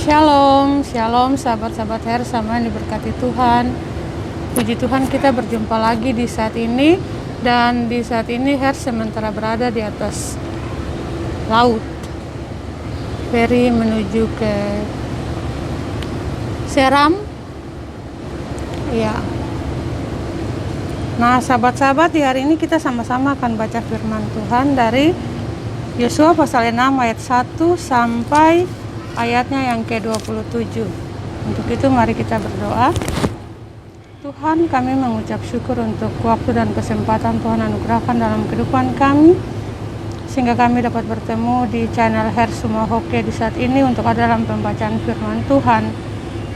Shalom, shalom sahabat-sahabat Her sama yang diberkati Tuhan. Puji Tuhan kita berjumpa lagi di saat ini. Dan di saat ini Her sementara berada di atas laut, feri menuju ke Seram. Ya. Nah sahabat-sahabat, di hari ini kita sama-sama akan baca firman Tuhan dari Yosua pasal 6 ayat 1 sampai ayatnya yang ke-27. Untuk itu mari kita berdoa. Tuhan, kami mengucap syukur untuk waktu dan kesempatan Tuhan anugerahkan dalam kehidupan kami, sehingga kami dapat bertemu di channel Her Semua Hoke di saat ini untuk ada dalam pembacaan firman Tuhan.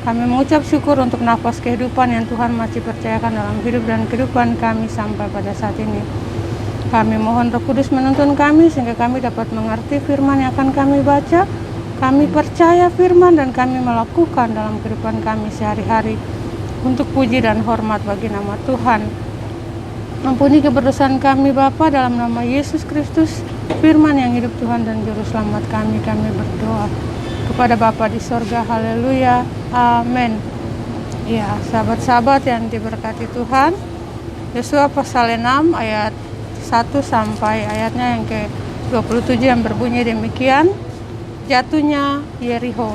Kami mengucap syukur untuk nafas kehidupan yang Tuhan masih percayakan dalam hidup dan kehidupan kami sampai pada saat ini. Kami mohon Roh Kudus menuntun kami sehingga kami dapat mengerti firman yang akan kami baca. Kami percaya firman dan kami melakukan dalam kehidupan kami sehari-hari untuk puji dan hormat bagi nama Tuhan. Ampuni keberdosaan kami Bapa, dalam nama Yesus Kristus, firman yang hidup Tuhan dan juru selamat kami berdoa kepada Bapa di sorga. Haleluya, amin. Ya, sahabat-sahabat yang diberkati Tuhan, Yosua pasal 6 ayat 1 sampai ayatnya yang ke-27 yang berbunyi demikian. Jatuhnya Yerikho.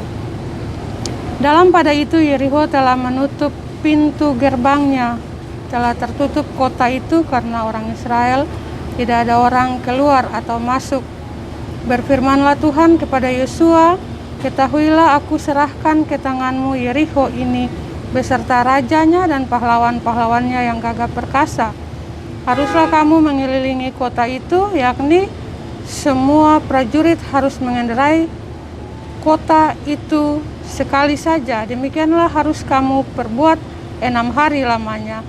Dalam pada itu Yerikho telah menutup pintu gerbangnya, telah tertutup kota itu karena orang Israel, tidak ada orang keluar atau masuk. Berfirmanlah Tuhan kepada Yosua, ketahuilah aku serahkan ke tanganmu Yerikho ini beserta rajanya dan pahlawan-pahlawannya yang gagah perkasa. Haruslah kamu mengelilingi kota itu, yakni semua prajurit harus mengendarai kota itu sekali saja. Demikianlah harus kamu perbuat 6 hari lamanya.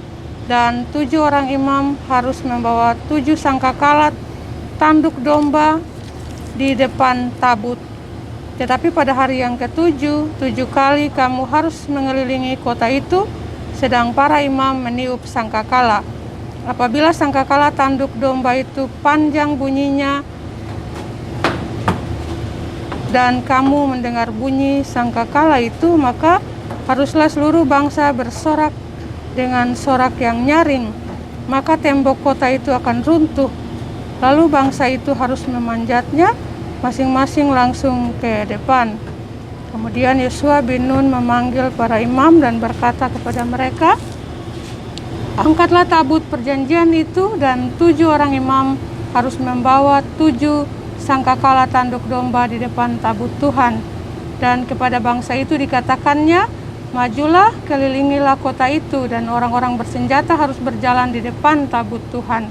Dan 7 orang imam harus membawa 7 sangkakala tanduk domba di depan tabut. Tetapi pada hari yang ke-7, 7 kali kamu harus mengelilingi kota itu, sedang para imam meniup sangkakala. Apabila sangkakala tanduk domba itu panjang bunyinya, dan kamu mendengar bunyi sangkakala itu, maka haruslah seluruh bangsa bersorak dengan sorak yang nyaring. Maka tembok kota itu akan runtuh. Lalu bangsa itu harus memanjatnya masing-masing langsung ke depan. Kemudian Yosua bin Nun memanggil para imam dan berkata kepada mereka, angkatlah tabut perjanjian itu, dan 7 orang imam harus membawa 7 sangkakala tanduk domba di depan tabut Tuhan. Dan kepada bangsa itu dikatakannya, majulah, kelilingilah kota itu, dan orang-orang bersenjata harus berjalan di depan tabut Tuhan.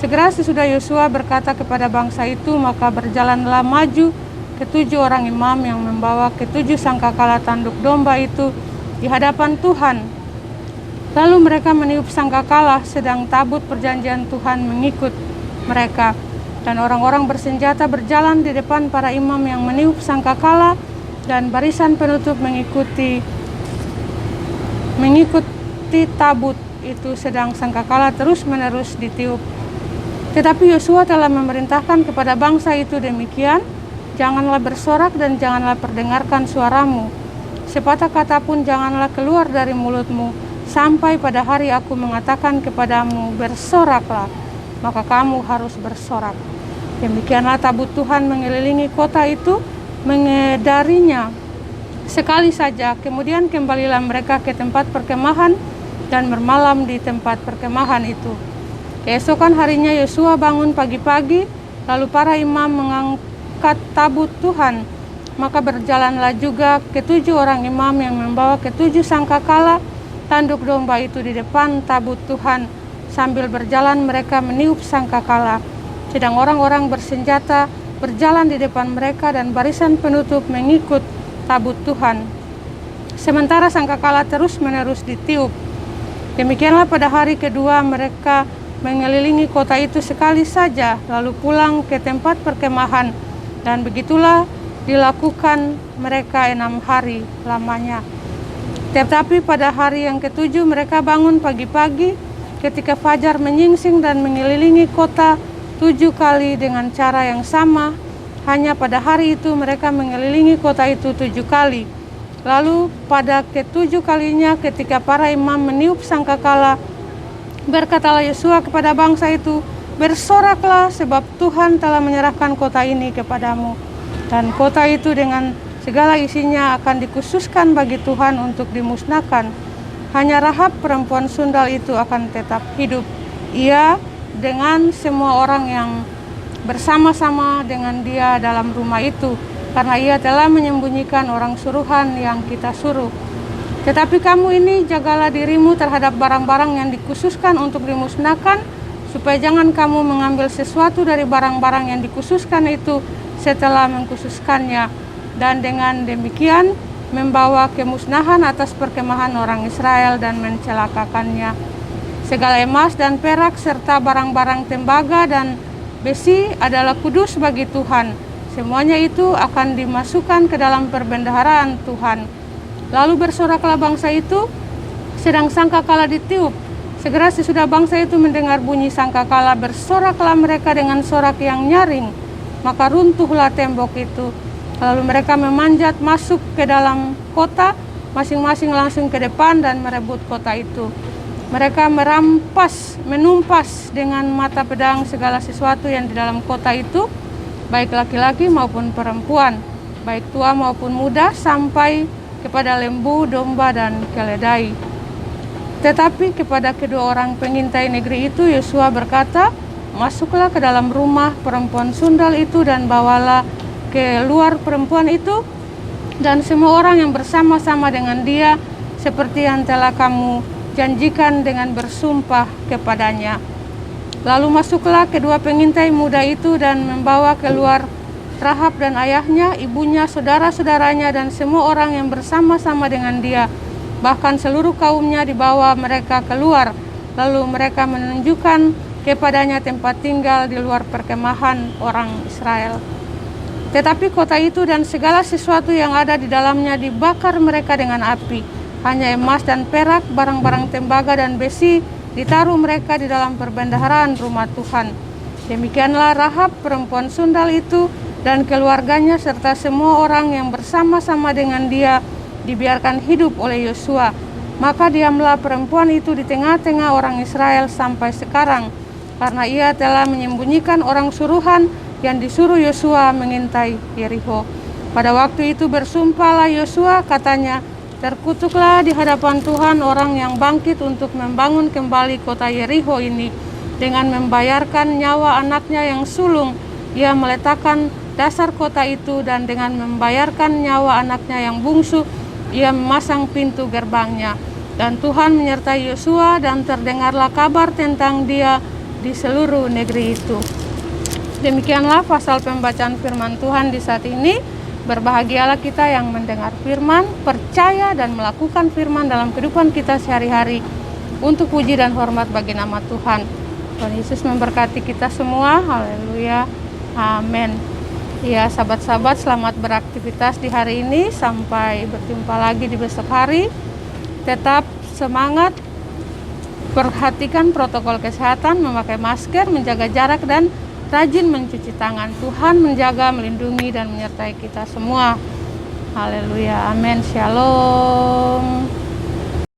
Segera sesudah Yosua berkata kepada bangsa itu, maka berjalanlah maju ke-7 orang imam yang membawa ke-7 sangkakala tanduk domba itu di hadapan Tuhan. Lalu mereka meniup sangkakala, sedang tabut perjanjian Tuhan mengikut mereka. Dan orang-orang bersenjata berjalan di depan para imam yang meniup sangkakala, dan barisan penutup mengikuti tabut itu, sedang sangkakala terus-menerus ditiup. Tetapi Yosua telah memerintahkan kepada bangsa itu demikian, janganlah bersorak dan janganlah perdengarkan suaramu. Sepatah kata pun janganlah keluar dari mulutmu, sampai pada hari aku mengatakan kepadamu, bersoraklah, maka kamu harus bersorak. Demikianlah tabut Tuhan mengelilingi kota itu, mengedarinya sekali saja. Kemudian kembalilah mereka ke tempat perkemahan dan bermalam di tempat perkemahan itu. Keesokan harinya Yosua bangun pagi-pagi, lalu para imam mengangkat tabut Tuhan. Maka berjalanlah juga ke-7 orang imam yang membawa ke-7 sangkakala tanduk domba itu di depan tabut Tuhan. Sambil berjalan mereka meniup sangkakala, sedang orang-orang bersenjata berjalan di depan mereka, dan barisan penutup mengikut tabut Tuhan. Sementara sangkakala terus-menerus ditiup. Demikianlah pada hari kedua mereka mengelilingi kota itu sekali saja, lalu pulang ke tempat perkemahan. Dan begitulah dilakukan mereka 6 hari lamanya. Tetapi pada hari yang ke-7 mereka bangun pagi-pagi ketika fajar menyingsing dan mengelilingi kota 7 kali dengan cara yang sama. Hanya pada hari itu mereka mengelilingi kota itu 7 kali. Lalu pada ketujuh kalinya ketika para imam meniup sangkakala, berkatalah Yosua kepada bangsa itu, bersoraklah sebab Tuhan telah menyerahkan kota ini kepadamu. Dan kota itu dengan segala isinya akan dikhususkan bagi Tuhan untuk dimusnahkan. Hanya Rahab perempuan sundal itu akan tetap hidup. Ia dengan semua orang yang bersama-sama dengan dia dalam rumah itu, karena ia telah menyembunyikan orang suruhan yang kita suruh. Tetapi kamu ini jagalah dirimu terhadap barang-barang yang dikhususkan untuk dimusnahkan, supaya jangan kamu mengambil sesuatu dari barang-barang yang dikhususkan itu setelah mengkhususkannya, dan dengan demikian membawa kemusnahan atas perkemahan orang Israel dan mencelakakannya. Segala emas dan perak serta barang-barang tembaga dan besi adalah kudus bagi Tuhan. Semuanya itu akan dimasukkan ke dalam perbendaharaan Tuhan. Lalu bersoraklah bangsa itu, sedang sangkakala ditiup. Segera sesudah bangsa itu mendengar bunyi sangkakala, bersoraklah mereka dengan sorak yang nyaring. Maka runtuhlah tembok itu. Lalu mereka memanjat masuk ke dalam kota, masing-masing langsung ke depan dan merebut kota itu. Mereka menumpas dengan mata pedang segala sesuatu yang di dalam kota itu, baik laki-laki maupun perempuan, baik tua maupun muda, sampai kepada lembu, domba, dan keledai. Tetapi kepada kedua orang pengintai negeri itu Yosua berkata, masuklah ke dalam rumah perempuan sundal itu dan bawalah keluar perempuan itu dan semua orang yang bersama-sama dengan dia, seperti yang telah kamu janjikan dengan bersumpah kepadanya. Lalu masuklah kedua pengintai muda itu dan membawa keluar Rahab dan ayahnya, ibunya, saudara-saudaranya, dan semua orang yang bersama-sama dengan dia. Bahkan seluruh kaumnya dibawa mereka keluar. Lalu mereka menunjukkan kepadanya tempat tinggal di luar perkemahan orang Israel. Tetapi kota itu dan segala sesuatu yang ada di dalamnya dibakar mereka dengan api. Hanya emas dan perak, barang-barang tembaga dan besi ditaruh mereka di dalam perbendaharaan rumah Tuhan. Demikianlah Rahab perempuan sundal itu dan keluarganya serta semua orang yang bersama-sama dengan dia dibiarkan hidup oleh Yosua. Maka diamlah perempuan itu di tengah-tengah orang Israel sampai sekarang, karena ia telah menyembunyikan orang suruhan yang disuruh Yosua mengintai Yerikho. Pada waktu itu bersumpahlah Yosua, katanya, terkutuklah di hadapan Tuhan orang yang bangkit untuk membangun kembali kota Yerikho ini. Dengan membayarkan nyawa anaknya yang sulung, ia meletakkan dasar kota itu, dan dengan membayarkan nyawa anaknya yang bungsu, ia memasang pintu gerbangnya. Dan Tuhan menyertai Yosua, dan terdengarlah kabar tentang dia di seluruh negeri itu. Demikianlah pasal pembacaan firman Tuhan di saat ini. Berbahagialah kita yang mendengar firman, percaya dan melakukan firman dalam kehidupan kita sehari-hari, untuk puji dan hormat bagi nama Tuhan. Tuhan Yesus memberkati kita semua. Haleluya. Amin. Ya, sahabat-sahabat, selamat beraktivitas di hari ini. Sampai berjumpa lagi di besok hari. Tetap semangat, perhatikan protokol kesehatan, memakai masker, menjaga jarak, dan rajin mencuci tangan. Tuhan menjaga, melindungi, dan menyertai kita semua. Haleluya. Amin. Shalom.